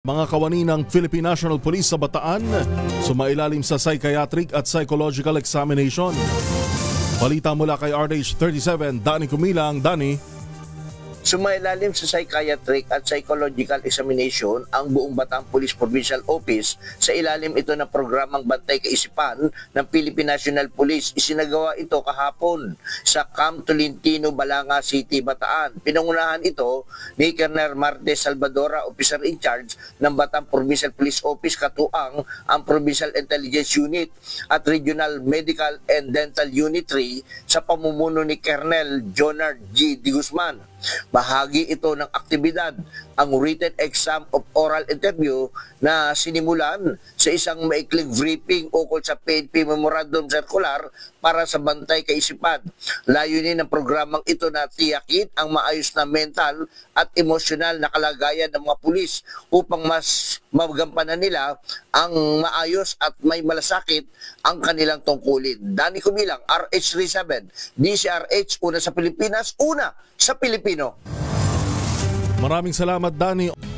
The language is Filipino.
Mga kawani ng Philippine National Police sa Bataan, sumailalim sa psychiatric at psychological examination. Balita mula kay RH37, Danny Kumilang. Danny. Sumailalim sa psychiatric at psychological examination ang buong Bataan Police Provincial Office sa ilalim ito ng programang Bantay Kaisipan ng Philippine National Police. Isinagawa ito kahapon sa Camp Tolentino, Balanga City, Bataan. Pinangunahan ito ni Colonel Marte Salvadora, Officer in Charge ng Bataan Provincial Police Office, katuang ang Provincial Intelligence Unit at Regional Medical and Dental Unit 3 sa pamumuno ni Colonel Jonard G. Di Guzman. Bahagi ito ng aktibidad ang written exam of oral interview na sinimulan sa isang maikling briefing ukol sa PNP Memorandum Circular para sa Bantay Kaisipan. Layunin ng programang ito na tiyakin ang maayos na mental at emosyonal na kalagayan ng mga pulis upang mas magampanan nila ang maayos at may malasakit ang kanilang tungkulin. Danny Kumilang, RH37, DCRH, una sa Pilipinas, una sa Pilipino. Maraming salamat, Danny.